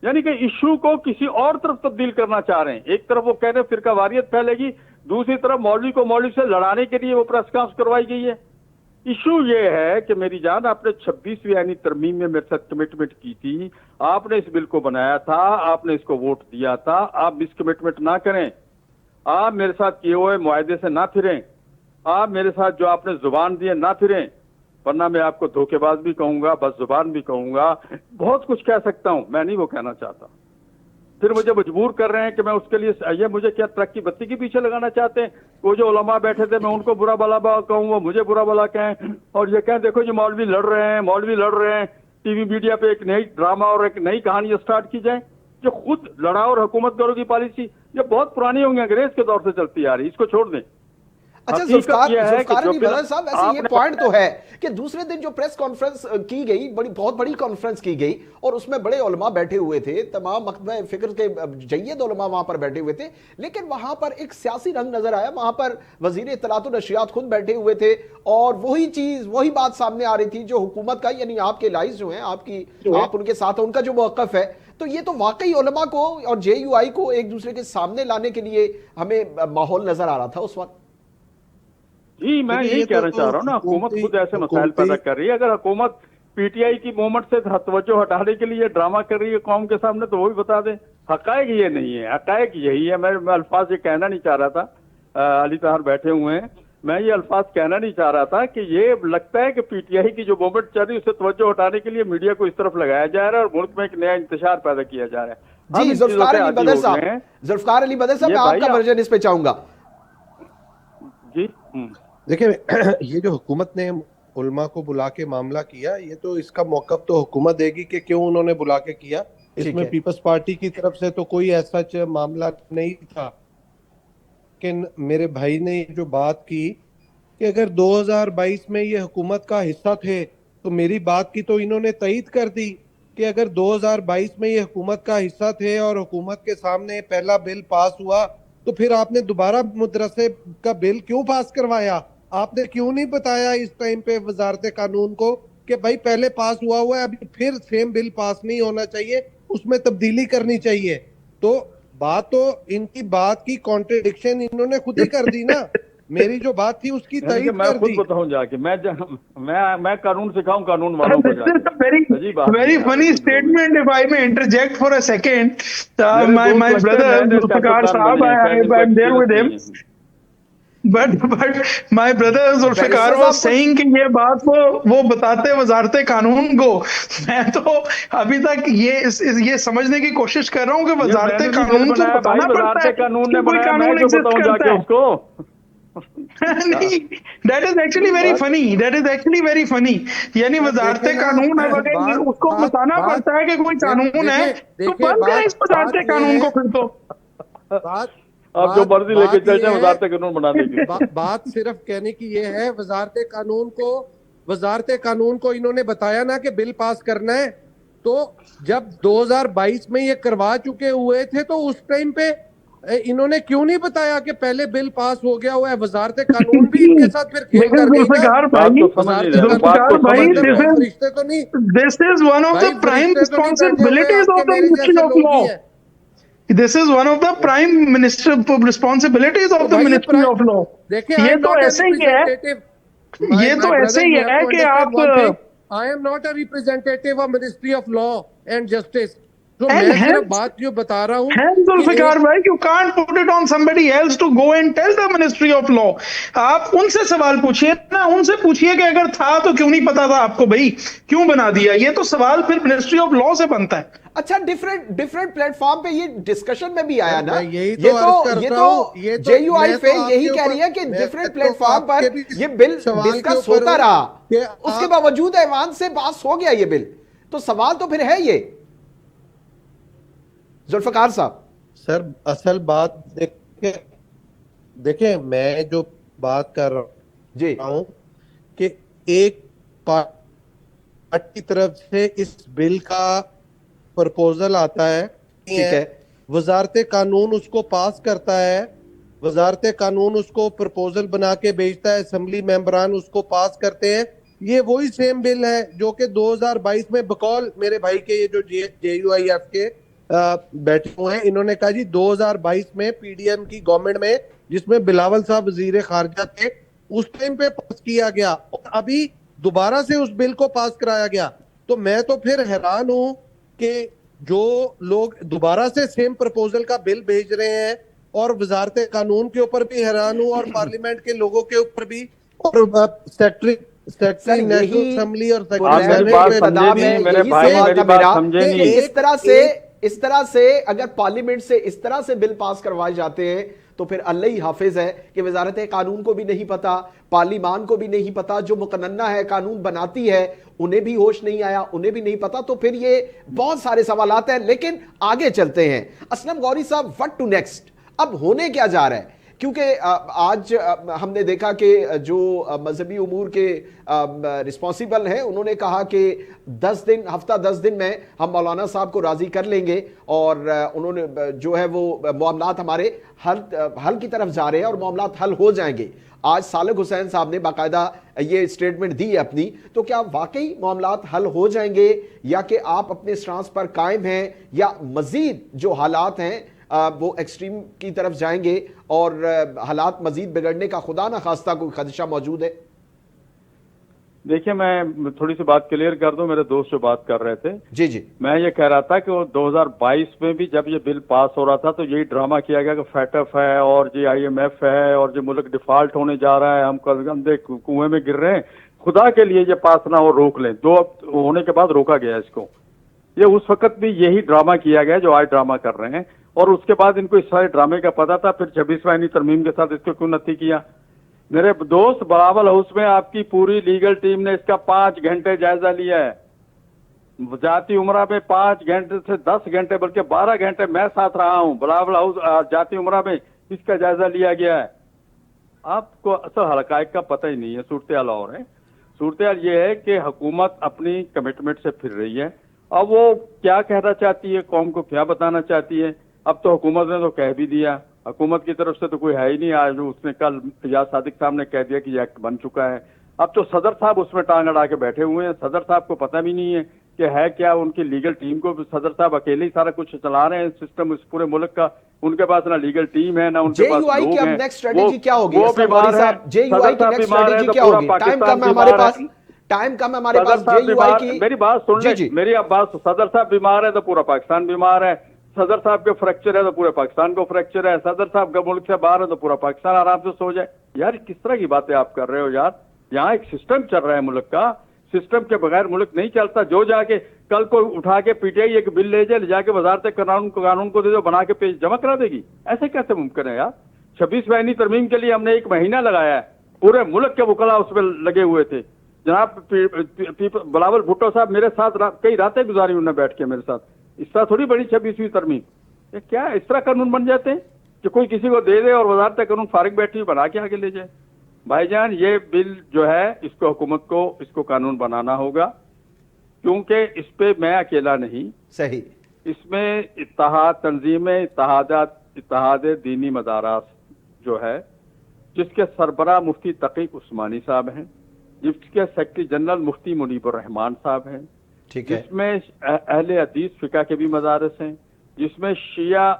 یعنی کہ ایشو کو کسی اور طرف تبدیل کرنا چاہ رہے ہیں۔ ایک طرف وہ کہہ رہے ہیں فرقہ واریت پھیلے گی، دوسری طرف مولوی کو مولوی سے لڑانے کے لیے وہ پریس کانفرنس کروائی گئی ہے۔ ایشو یہ ہے کہ میری جان، آپ نے 26ویں یعنی ترمیم میں میرے ساتھ کمٹمنٹ کی تھی، آپ نے اس بل کو بنایا تھا، آپ نے اس کو ووٹ دیا تھا، آپ مس کمٹمنٹ نہ کریں، آپ میرے ساتھ کیے ہوئے معاہدے سے نہ پھریں، آپ میرے ساتھ جو آپ نے زبان دی ہے نہ پھریں، ورنہ میں آپ کو دھوکے باز بھی کہوں گا، بس زبان بھی کہوں گا، بہت کچھ کہہ سکتا ہوں، میں نہیں وہ کہنا چاہتا۔ پھر مجھے مجبور کر رہے ہیں کہ میں اس کے لیے یہ مجھے کیا ٹرک کی بتی کے پیچھے لگانا چاہتے ہیں؟ وہ جو علماء بیٹھے تھے میں ان کو برا بلا کہوں، وہ مجھے برا بلا کہیں، اور یہ کہیں دیکھو یہ مولوی لڑ رہے ہیں، مولوی لڑ رہے ہیں، ٹی وی میڈیا پہ ایک نئی ڈرامہ اور ایک نئی کہانی اسٹارٹ کی جائے جو خود لڑاؤ اور حکومت دوروں کی پالیسی یہ بہت پرانی ہوں گی، انگریز کے دور سے چلتی آ رہی، اس کو چھوڑ دیں۔ اچھا حقیقت یہ ہے کہ ذوالفقار جو علی بدر صاحب ویسے یہ پوائنٹ تو ہے کہ دوسرے دن جو پریس کانفرنس کی گئی بہت بڑی کانفرنس کی گئی اور اس میں بڑے علماء بیٹھے ہوئے تھے, تمام مکتبہ فکر کے جید علماء وہاں پر بیٹھے ہوئے تھے, لیکن وہاں پر ایک سیاسی رنگ نظر آیا. وہاں پر وزیر اطلاعات و نشریات خود بیٹھے ہوئے تھے اور وہی بات سامنے آ رہی تھی جو حکومت کا, یعنی آپ کے لائز جو ہیں آپ ان کے ساتھ ہیں, ان کا جو موقف ہے. تو یہ تو واقعی علماء کو اور جے یو آئی کو ایک دوسرے کے سامنے لانے کے لیے ہمیں ماحول نظر آ رہا تھا اس وقت. جی میں یہی کہنا چاہ رہا ہوں نا, حکومت خود ایسے مسائل پیدا کر رہی ہے. اگر حکومت پی ٹی آئی کی موومنٹ سے توجہ ہٹانے کے لیے ڈرامہ کر رہی ہے قوم کے سامنے تو وہ بھی بتا دیں. حقائق یہ نہیں ہے, حقائق یہی ہے. میں الفاظ یہ کہنا نہیں چاہ رہا تھا, علی طاہر بیٹھے ہوئے ہیں, میں یہ الفاظ کہنا نہیں چاہ رہا تھا کہ یہ لگتا ہے کہ پی ٹی آئی کی جو موومنٹ چل رہی ہے اس سے توجہ ہٹانے کے لیے میڈیا کو اس طرف لگایا جا رہا ہے اور ملک میں ایک نیا انتشار پیدا کیا جا رہا ہے. جی ذوالفقار علی بدر صاحب میں آپ کا ورژن اس پہ چاہوں گا. جی دیکھیں یہ جو حکومت نے علماء کو بلا کے معاملہ کیا, یہ تو اس کا موقف تو حکومت دے گی کہ کیوں انہوں نے بلا کے کیا. اس میں پیپلز پارٹی کی طرف سے تو کوئی ایسا معاملہ نہیں تھا. لیکن میرے بھائی نے جو بات کی کہ اگر 2022 میں یہ حکومت کا حصہ تھے تو میری بات کی تو انہوں نے تائید کر دی کہ اگر 2022 میں یہ حکومت کا حصہ تھے اور حکومت کے سامنے پہلا بل پاس ہوا تو پھر آپ نے دوبارہ مدرسے کا بل کیوں پاس کروایا؟ آپ نے کیوں نہیں بتایا اس ٹائم پہ وزارت قانون کو کہ بھائی پہلے پاس ہوا ہے, ابھی پھر سیم بل پاس نہیں ہونا چاہیے, اس میں تبدیلی کرنی چاہیے. تو بات تو ان کی بات کی کانٹرڈکشن انہوں نے خود ہی کر دی نا. میری جو بات تھی اس کی تائید کر دی. میں خود بتاؤں جا کے میں قانون سکھاؤں قانون والوں کو جا کے. Very funny statement if I may interject for a second. My brother Zulfikar Saab, I'm there with him. But my brother Zulfikar was saying کہ یہ بات وہ بتاتے وزارت قانون کو. میں تو ابھی تک یہ سمجھنے کی کوشش کر رہا ہوں کہ وزارت قانون کو بتانا پڑتا ہے کہ کوئی قانون ایگزسٹ کرتا ہے. That is actually very funny. That is actually very funny. یعنی وزارت قانون ہے اگر اس کو بتانا پڑتا ہے کہ کوئی قانون ہے تو بند کریں اس وزارت قانون کو. پھر تو آپ جو مرضی لے کے چل جائیں وزارت قانون بنا دیں گے. بات صرف کہنے کی یہ ہے وزارت قانون کو انہوں نے بتایا نا کہ بل پاس کرنا ہے, تو جب 2022 میں یہ کروا چکے ہوئے تھے تو اس ٹائم پہ انہوں نے کیوں نہیں بتایا کہ پہلے بل پاس ہو گیا ہوا ہے؟ وزارت قانون بھی ان کے ساتھ پھر کھیل کر گئی نا. This is one of the prime responsibilities of the Ministry of Law. This is one of the prime responsibilities of the Ministry of Law. یہ تو ایسے ہی ہے, یہ تو ایسے ہی ہے کہ آپ I am not a representative of Ministry of Law and Justice. تو میں صرف بات جو بتا رہا ہوں ذوالفقار بھائی, you can't put it on somebody else to go and tell the Ministry of Law. آپ ان سے سوال پوچھئے نا, ان سے پوچھئے کہ اگر تھا تو کیوں نہیں پتا تھا آپ کو, بھائی کیوں بنا دیا؟ یہ تو سوال پھر Ministry of Law سے بنتا ہے. اچھا ڈیفرنٹ پلیٹ فارم پہ یہ ڈسکشن میں بھی آیا نا, یہ تو جے یو آئی پہ یہی کہہ رہی ہے کہ ڈیفرنٹ پلیٹ فارم پر یہ بل ڈسکس ہوتا رہا, اس کے باوجود ایوان سے پاس ہو گیا یہ بل, تو سوال تو پھر ہے یہ. ذوالفقار صاحب سر اصل بات دیکھیں میں جو بات کر رہا ہوں کہ ایک پارٹی کی طرف سے اس بل کا پرپوزل آتا ہے, وزارت قانون اس کو پاس کرتا ہے, وزارت قانون اس کو پرپوزل بنا کے بھیجتا ہے, اسمبلی ممبران اس کو پاس کرتے ہیں. یہ وہی سیم بل ہے جو کہ 2022 میں بقول میرے بھائی کے یہ جو جے یو آئی ایف کے بیٹھے ہوئے ہیں, انہوں نے کہا جی 2022 میں پی ڈی ایم کی گورنمنٹ میں جس میں بلاول صاحب وزیر خارجہ تھے اس ٹائم پہ پاس کیا گیا اور ابھی دوبارہ سے اس بل کو پاس کرایا گیا. تو میں تو پھر حیران ہوں کہ جو لوگ دوبارہ سے سیم پرپوزل کا بل بھیج رہے ہیں, اور وزارت قانون کے اوپر بھی حیران ہوں اور پارلیمنٹ کے لوگوں کے اوپر بھی, اور سیکٹری نیشنل اسمبلی اور اس طرح سے اگر پارلیمنٹ سے اس طرح سے بل پاس کروائے جاتے ہیں تو پھر اللہ ہی حافظ ہے کہ وزارت قانون کو بھی نہیں پتا, پارلیمان کو بھی نہیں پتا, جو مقننہ ہے قانون بناتی ہے انہیں بھی ہوش نہیں آیا, انہیں بھی نہیں پتا. تو پھر یہ بہت سارے سوالات ہیں, لیکن آگے چلتے ہیں. اسلم غوری صاحب, what to next؟ اب ہونے کیا جا رہا ہے کیونکہ آج ہم نے دیکھا کہ جو مذہبی امور کے رسپانسیبل ہیں انہوں نے کہا کہ 10 دن میں ہم مولانا صاحب کو راضی کر لیں گے، اور انہوں نے جو ہے وہ معاملات ہمارے حل کی طرف جا رہے ہیں اور معاملات حل ہو جائیں گے۔ آج صالح حسین صاحب نے باقاعدہ یہ اسٹیٹمنٹ دی ہے اپنی، تو کیا واقعی معاملات حل ہو جائیں گے، یا کہ آپ اپنے سٹانس پر قائم ہیں، یا مزید جو حالات ہیں وہ ایکسٹریم کی طرف جائیں گے اور حالات مزید بگڑنے کا خدا نہ خواستہ کوئی خدشہ موجود ہے؟ دیکھیے میں تھوڑی سی بات کلیئر کر دوں، میرے دوست جو بات کر رہے تھے، جی میں یہ کہہ رہا تھا کہ وہ 2022 میں بھی جب یہ بل پاس ہو رہا تھا تو یہی ڈرامہ کیا گیا کہ فیٹف ہے اور جی IMF ہے اور جو ملک ڈیفالٹ ہونے جا رہا ہے، ہم اندھے کنویں میں گر رہے ہیں، خدا کے لیے یہ پاس نہ ہو، روک لیں۔ 2 ہونے کے بعد روکا گیا اس کو۔ یہ اس وقت بھی یہی ڈرامہ کیا گیا جو آج ڈرامہ کر رہے ہیں، اور اس کے بعد ان کو اس سارے ڈرامے کا پتا تھا، پھر 26ویں ترمیم کے ساتھ اس کو کیوں نتی کیا؟ میرے دوست، بلاول ہاؤس میں آپ کی پوری لیگل ٹیم نے اس کا 5 گھنٹے جائزہ لیا ہے۔ جاتی عمرہ میں 5 گھنٹے سے 10 گھنٹے بلکہ 12 گھنٹے میں ساتھ رہا ہوں۔ بلاول ہاؤس جاتی عمرہ میں اس کا جائزہ لیا گیا ہے۔ آپ کو اصل حقائق کا پتہ ہی نہیں ہے، صورتحال اور ہے۔ صورتحال یہ ہے کہ حکومت اپنی کمٹمنٹ سے پھر رہی ہے۔ اب وہ کیا کہنا چاہتی ہے، قوم کو کیا بتانا چاہتی ہے، اب تو حکومت نے تو کہہ بھی دیا۔ حکومت کی طرف سے تو کوئی ہے ہی نہیں، آج اس نے کل فیاض صادق صاحب نے کہہ دیا کہ یہ ایکٹ بن چکا ہے۔ اب تو صدر صاحب اس میں ٹانگ اڑا کے بیٹھے ہوئے ہیں۔ صدر صاحب کو پتہ بھی نہیں ہے کہ ہے کیا، ان کی لیگل ٹیم کو صدر صاحب اکیلے ہی سارا کچھ چلا رہے ہیں سسٹم اس پورے ملک کا۔ ان کے پاس نہ لیگل ٹیم ہے، نہ ان کے پاس لوگ ہیں۔ نیکسٹ اسٹریٹجی کیا ہوگی؟ وہ بیمار ہے، JUI کی نیکسٹ اسٹریٹجی کیا ہوگی؟ ٹائم کم ہے ہمارے پاس، ٹائم کم ہے ہمارے پاس۔ JUI کی میری بات سن لیں، میری اب بات، صدر صاحب بیمار ہے تو پورا پاکستان بیمار ہے۔ صدر صاحب کے فریکچر ہے تو پورے پاکستان کو فریکچر ہے۔ صدر صاحب کا ملک سے باہر ہے تو پورا پاکستان آرام سے سو جائے۔ یار کس طرح کی باتیں آپ کر رہے ہو یار؟ یہاں ایک سسٹم چل رہا ہے ملک کا، سسٹم کے بغیر ملک نہیں چلتا۔ جو جا کے کل کو اٹھا کے PTI ایک بل لے جائے، لے جا کے وزارت قانون کو دے دو، بنا کے پیش جمع کرا دے گی، ایسے کیسے ممکن ہے یار؟ 26ویں ترمیم کے لیے ہم نے 1 مہینہ لگایا ہے، پورے ملک کے وکلا اس میں لگے ہوئے تھے۔ جناب بلاول بھٹو صاحب میرے ساتھ کئی راتیں گزاری انہوں نے بیٹھ کے میرے ساتھ۔ اس طرح تھوڑی بڑی 26ویں ترمیم، یہ کیا اس طرح قانون بن جاتے ہیں کہ کوئی کسی کو دے دے اور وزارت قانون فارغ بیٹھی ہوئی بنا کے آگے لے جائے؟ بھائی جان یہ بل جو ہے اس کو حکومت کو اس کو قانون بنانا ہوگا، کیونکہ اس پہ میں اکیلا نہیں، صحیح، اس میں اتحاد تنظیمیں اتحاد دینی مدارس جو ہے، جس کے سربراہ مفتی تقی عثمانی صاحب ہیں، جس کے سیکرٹری جنرل مفتی منیب الرحمان صاحب ہیں، جس میں اہل حدیث فقہ کے بھی مدارس ہیں، جس میں شیعہ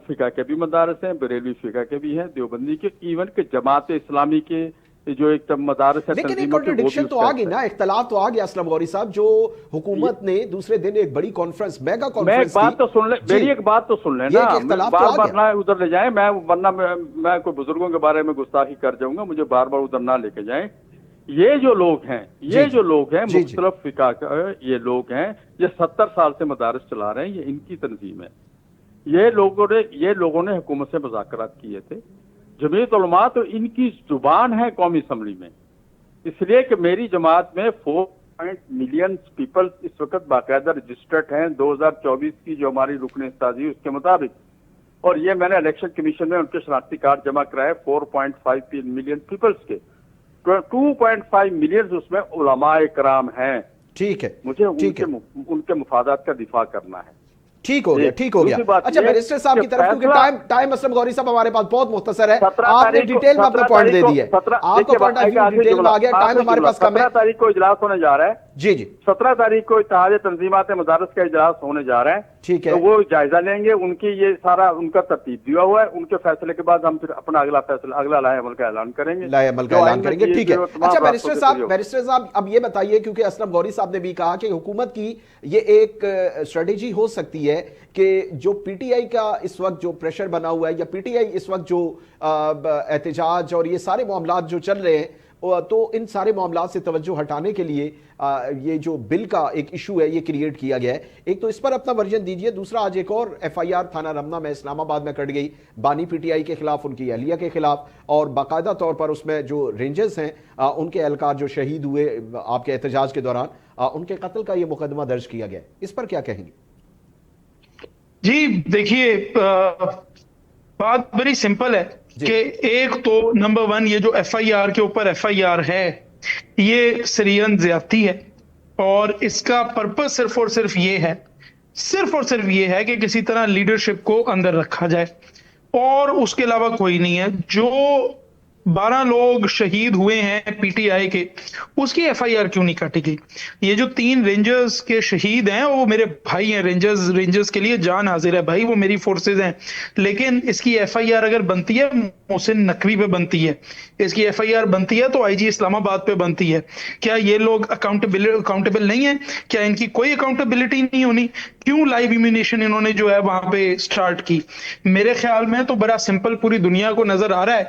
فقہ کے بھی مدارس ہیں، بریلوی فقہ کے بھی ہیں، دیوبندی کے، ایون کہ جماعت اسلامی کے جو ایک مدارس ہے، لیکن ایک کنٹرڈکشن تو آ گئی نا، اختلاف تو آ گیا اسلم غوری صاحب، جو حکومت نے دوسرے دن ایک بڑی کانفرنس، میگا کانفرنس، میں ایک بات تو سن لیں، میری ایک بات تو سن لیں نا، بار بار نہ ادھر لے جائیں، ورنہ میں کوئی بزرگوں کے بارے میں گستاخی کر جاؤں گا، مجھے بار بار ادھر نہ لے کے جائیں۔ یہ جو لوگ ہیں مختلف فقہ یہ لوگ ہیں، یہ 70 سال سے مدارس چلا رہے ہیں، یہ ان کی تنظیم ہے۔ یہ لوگوں نے حکومت سے مذاکرات کیے تھے۔ جمعیت علماء تو ان کی زبان ہے قومی اسمبلی میں، اس لیے کہ میری جماعت میں 4 ملین پیپل اس وقت باقاعدہ رجسٹرڈ ہیں 2024 کی جو ہماری رکن استاذی اس کے مطابق، اور یہ میں نے الیکشن کمیشن میں ان کے شناختی کارڈ جمع کرائے 4.5 ملین پیپلز کے، 2.5 ملین اس میں علماء کرام ہیں۔ ٹھیک ہے، مجھے ان کے مفادات کا دفاع کرنا ہے۔ ٹھیک ہو گیا۔ اچھا بیرسٹر صاحب کی طرف، کیونکہ ٹائم اسلم غوری صاحب ہمارے پاس بہت مختصر ہے، آپ نے ڈیٹیل میں اپنا پوائنٹ دے دیا ہے، آپ کا پوائنٹ آف ویو ڈیٹیل میں آ گیا، ٹائم ہمارے پاس کم ہے۔ 17 تاریخ کو اجلاس ہونے جا رہا ہے، جی 17 تاریخ کو اتحاد تنظیمات مدارس کا اجلاس ہونے جا رہا ہے، ٹھیک ہے، تو وہ جائزہ لیں گے، ان کی یہ سارا ان کا ترتیب دیا ہوا ہے، ان کے فیصلے کے بعد ہم پھر اپنا اگلا فیصلہ، اگلا لائحہ عمل کا اعلان کریں گے، ٹھیک ہے۔ اچھا بیرسٹر صاحب اب یہ بتائیے، کیونکہ اسلم غوری صاحب نے بھی کہا کہ حکومت کی یہ ایک اسٹریٹجی ہو سکتی ہے کہ جو PTI کا اس وقت جو پریشر بنا ہوا ہے، یا PTI اس وقت جو احتجاج اور یہ سارے معاملات جو چل رہے ہیں، تو ان سارے معاملات سے توجہ ہٹانے کے لیے یہ جو بل کا ایک ایشو ہے یہ کریٹ کیا گیا ہے۔ ایک تو اس پر اپنا ورژن دیجئے، دوسرا آج ایک اور FIR تھانہ رمنا میں اسلام آباد میں کٹ گئی بانی PTI کے خلاف، ان کی اہلیہ کے خلاف، اور باقاعدہ طور پر اس میں جو رینجرز ہیں ان کے اہلکار جو شہید ہوئے آپ کے احتجاج کے دوران، ان کے قتل کا یہ مقدمہ درج کیا گیا ہے، اس پر کیا کہیں گے؟ جی دیکھیے، بات بڑی سمپل ہے کہ ایک تو نمبر ون یہ جو ایف آئی آر کے اوپر ایف آئی آر ہے یہ سرین زیادتی ہے، اور اس کا پرپس صرف اور صرف یہ ہے کہ کسی طرح لیڈرشپ کو اندر رکھا جائے، اور اس کے علاوہ کوئی نہیں ہے۔ جو 12 لوگ شہید ہوئے ہیں پی ٹی آئی کے، اس کی ایف آئی آر کیوں نہیں کاٹی گئی؟ یہ جو 3 رینجرز کے شہید ہیں وہ میرے بھائی ہیں، رینجرز کے لیے جان حاضر ہے بھائی، وہ میری فورسز ہیں، لیکن اس کی ایف آئی آر اگر بنتی ہے محسن نقوی پہ بنتی ہے، اس کی ایف آئی آر بنتی ہے تو آئی جی اسلام آباد پہ بنتی ہے۔ کیا یہ لوگ اکاؤنٹیبل نہیں ہیں؟ کیا ان کی کوئی اکاؤنٹیبلٹی نہیں ہونی؟ کیوں لائیو ایمینیشن انہوں نے جو ہے وہاں پہ سٹارٹ کی؟ میرے خیال میں تو بڑا سمپل پوری دنیا کو نظر آ رہا ہے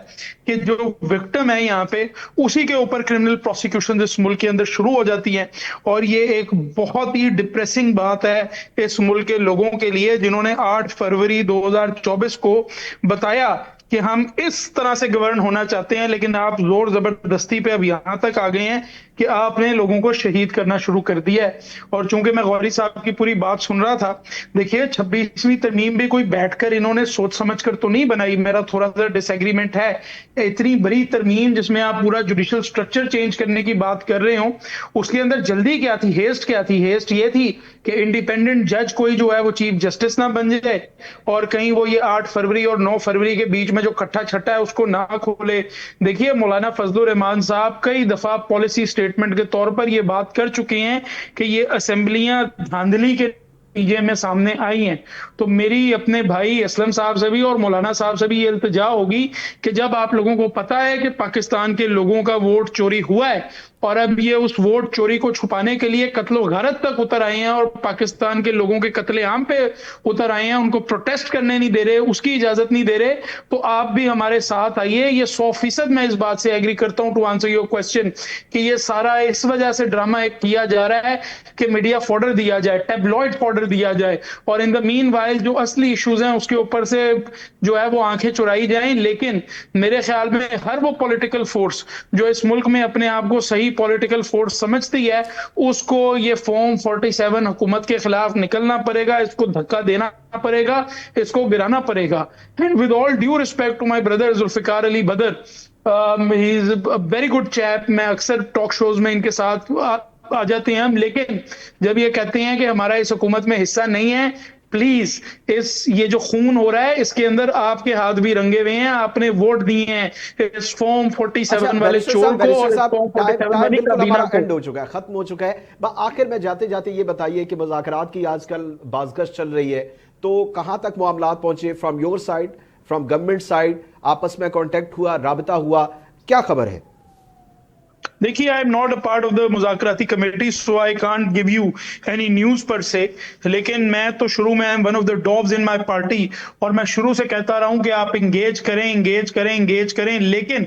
کہ جو وکٹم ہے یہاں پہ اسی کے اوپر کرمنل پروسیکیوشن اس ملک کے اندر شروع ہو جاتی ہیں، اور یہ ایک بہت ہی ڈپریسنگ بات ہے اس ملک کے لوگوں کے لیے جنہوں نے 8 فروری 2024 کو بتایا کہ ہم اس طرح سے گورن ہونا چاہتے ہیں، لیکن آپ زور زبردستی پہ اب یہاں تک آ گئے ہیں کہ آپ نے لوگوں کو شہید کرنا شروع کر دیا ہے۔ اور چونکہ میں غوری صاحب کی پوری بات سن رہا تھا، دیکھیے 26ویں ترمیم بھی کوئی بیٹھ کر انہوں نے سوچ سمجھ کر تو نہیں بنائی، میرا تھوڑا سا ڈس ایگریمنٹ ہے۔ اتنی بڑی ترمیم جس میں آپ پورا جوڈیشل سٹرکچر چینج کرنے کی بات کر رہے ہوں، اس کے اندر جلدی کیا تھی، ہیسٹ کیا تھی؟ ہیسٹ یہ تھی کہ انڈیپینڈنٹ جج کوئی جو ہے وہ چیف جسٹس نہ بن جائے، اور کہیں وہ یہ 8 فروری اور 9 فروری کے بیچ میں جو کٹھا چھٹا ہے اس کو نہ کھولے۔ دیکھیے مولانا فضل الرحمان صاحب کئی دفعہ پالیسی سٹیٹمنٹ کے طور پر یہ بات کر چکے ہیں کہ یہ اسمبلیاں دھاندلی کے نتیجے میں سامنے آئی ہیں۔ تو میری اپنے بھائی اسلم صاحب سے بھی اور مولانا صاحب سے بھی یہ التجا ہوگی کہ جب آپ لوگوں کو پتا ہے کہ پاکستان کے لوگوں کا ووٹ چوری ہوا ہے، اور اب یہ اس ووٹ چوری کو چھپانے کے لیے قتل و غارت تک اتر آئے ہیں اور پاکستان کے لوگوں کے قتل عام پہ اتر آئے ہیں، ان کو پروٹیسٹ کرنے نہیں دے رہے، اس کی اجازت نہیں دے رہے، تو آپ بھی ہمارے ساتھ آئیے۔ یہ 100% میں اس بات سے ایگری کرتا ہوں ٹو آنسر یور کوسچن کہ یہ سارا اس وجہ سے ڈرامہ ایک کیا جا رہا ہے کہ میڈیا فوڈر دیا جائے، ٹیبلوئڈ فوڈر دیا جائے، اور ان دا مین وائل جو اصلی ایشوز ہیں اس کے اوپر سے جو ہے وہ آنکھیں چرائی جائیں۔ لیکن میرے خیال میں ہر وہ پولیٹیکل فورس جو اس ملک میں اپنے آپ کو صحیح پولیٹیکل فورس سمجھتی ہے، اس کو یہ فارم 47 حکومت کے خلاف نکلنا پڑے گا، اس کو دھکا دینا پڑے گا، اس کو گرانا پڑے گا۔ And with all due respect to my brother Zulfiqar Ali Badar, he is a very good chap, میں اکثر ٹاک شوز میں ان کے ساتھ آ جاتے ہیں ہم، لیکن جب یہ کہتے ہیں کہ ہمارا اس حکومت میں حصہ نہیں ہے، پلیز یہ جو خون ہو رہا ہے اس کے اندر آپ کے ہاتھ بھی رنگے ہوئے ہیں، آپ نے ووٹ دیے ہیں اس فارم 47 والے چور کو، اور فارم 47 والی کابینہ کو۔ اینڈ ہو چکا ہے، ختم ہو چکا ہے۔ آخر میں جاتے جاتے یہ بتائیے کہ مذاکرات کی آج کل بازگشت چل رہی ہے، تو کہاں تک معاملات پہنچے؟ From your side, from government side, آپس میں کانٹیکٹ ہوا، رابطہ ہوا، کیا خبر ہے؟ دیکھیے I am not a part of the مذاکراتی committee, so I can't give you any news پر سے، لیکن میں تو شروع میں one of the dogs in my party, اور میں شروع سے کہتا رہا ہوں کہ آپ انگیج کریں، لیکن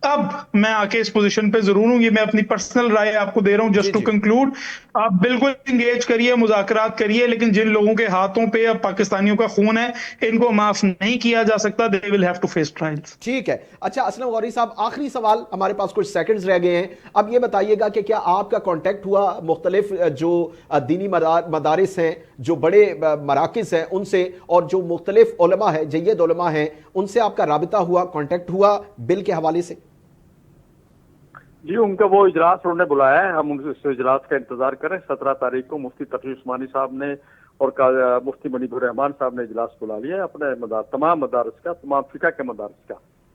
اب میں آ کے اس پوزیشن پہ ضرور ہوں، یہ میں اپنی پرسنل رائے آپ کو دے رہا ہوں جسٹ ٹو کنکلوڈ، آپ بالکل انگیج کریے، مذاکرات کریے، لیکن جن لوگوں کے ہاتھوں پہ اب پاکستانیوں کا خون ہے ان کو معاف نہیں کیا جا سکتا، they will have to face trials۔ ٹھیک ہے، اچھا اسلم غوری صاحب، آخری سوال، ہمارے پاس کچھ سیکنڈز رہ گئے ہیں، اب یہ بتائیے گا کہ کیا آپ کا کانٹیکٹ ہوا مختلف جو دینی مدارس ہیں، جو بڑے مراکز ہیں ان سے، اور جو مختلف علماء ہیں، جید علماء ہیں، ان سے آپ کا رابطہ ہوا، کانٹیکٹ ہوا بل کے حوالے سے؟ جی ان کا وہ اجلاس انہوں نے بلایا ہے، ہم اس اجلاس کا انتظار کریں۔ 17 تاریخ کو مفتی تقی عثمانی صاحب نے اور مفتی منیب الرحمان صاحب نے اجلاس بلا لیا ہے اپنے تمام مدارس کا، تمام فقہ کے مدارس کا،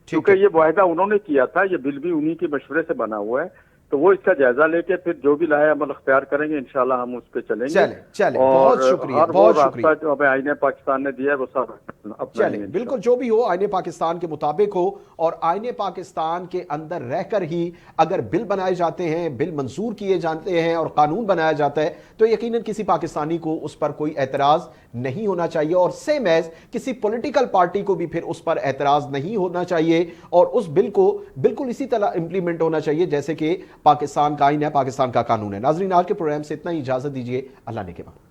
کیونکہ یہ معاہدہ انہوں نے کیا تھا، یہ بل بھی انہی کے مشورے سے بنا ہوا ہے، تو وہ اس کا جائزہ لے کے پھر جو بھی لائے عمل اختیار کریں گے، انشاءاللہ ہم اس پہ چلیں گے۔ چلیں، اور بہت شکریہ، وہ راستہ جو ہمیں آئین پاکستان نے دیا ہے وہ سب چلیں، بالکل جو بھی ہو آئین پاکستان کے مطابق ہو، اور آئین پاکستان کے اندر رہ کر ہی اگر بل بنائے جاتے ہیں، بل منظور کیے جاتے ہیں اور قانون بنایا جاتا ہے، تو یقیناً کسی پاکستانی کو اس پر کوئی اعتراض نہیں ہونا چاہیے، اور سیم ایز کسی پولیٹیکل پارٹی کو بھی پھر اس پر اعتراض نہیں ہونا چاہیے، اور اس بل کو بالکل اسی طرح امپلیمنٹ ہونا چاہیے جیسے کہ پاکستان کا آئین ہے، پاکستان کا قانون ہے۔ ناظرین آج کے پروگرام سے اتنا ہی، اجازت دیجیے، اللہ نے کے بعد۔